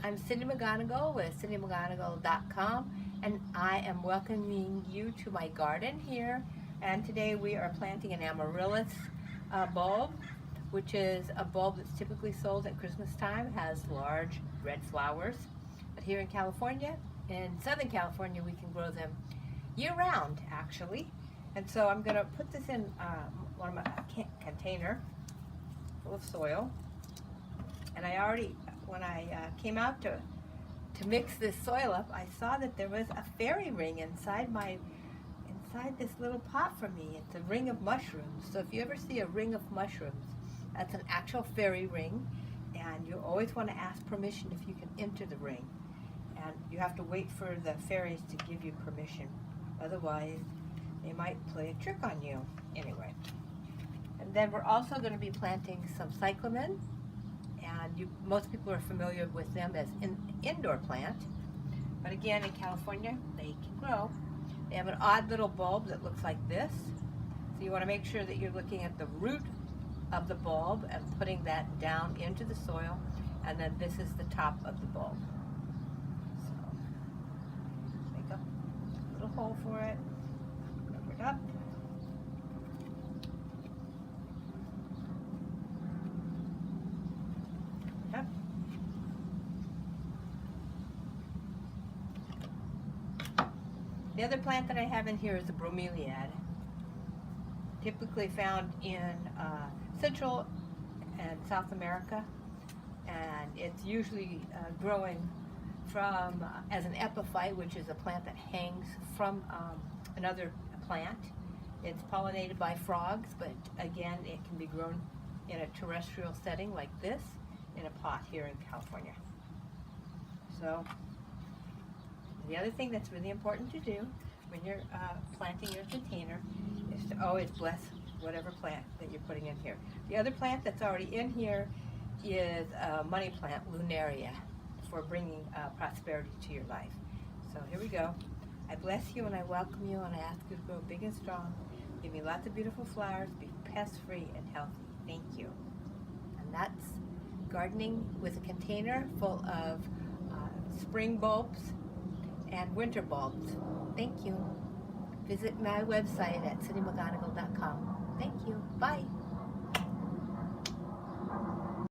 I'm Cindy McGonigal with cindymcgonigal.com, and I am welcoming you to my garden here. And today we are planting an amaryllis bulb, which is a bulb that's typically sold at Christmas time. It has large red flowers, but here in California, in Southern California, we can grow them year-round, actually. And so I'm going to put this in one of my container full of soil. And I already, when I came out to mix this soil up, I saw that there was a fairy ring inside this little pot for me. It's a ring of mushrooms. So if you ever see a ring of mushrooms, that's an actual fairy ring, and you always want to ask permission if you can enter the ring. And you have to wait for the fairies to give you permission. Otherwise, they might play a trick on you. Anyway. And then we're also going to be planting some cyclamen. And most people are familiar with them as an indoor plant. But again, in California, they can grow. They have an odd little bulb that looks like this. So you want to make sure that you're looking at the root of the bulb and putting that down into the soil. And then this is the top of the bulb. So make a little hole for it. Cover it up. The other plant that I have in here is a Bromeliad, typically found in Central and South America, and it's usually growing from as an epiphyte, which is a plant that hangs from another plant. It's pollinated by frogs, but again, it can be grown in a terrestrial setting like this in a pot here in California. So the other thing that's really important to do when you're planting your container is to always bless whatever plant that you're putting in here. The other plant that's already in here is a money plant, Lunaria, for bringing prosperity to your life. So here we go. I bless you and I welcome you, and I ask you to grow big and strong. Give me lots of beautiful flowers, be pest-free and healthy. Thank you. And that's gardening with a container full of spring bulbs and winter bulbs. Thank you. Visit my website at cindymcgonigal.com. Thank you. Bye.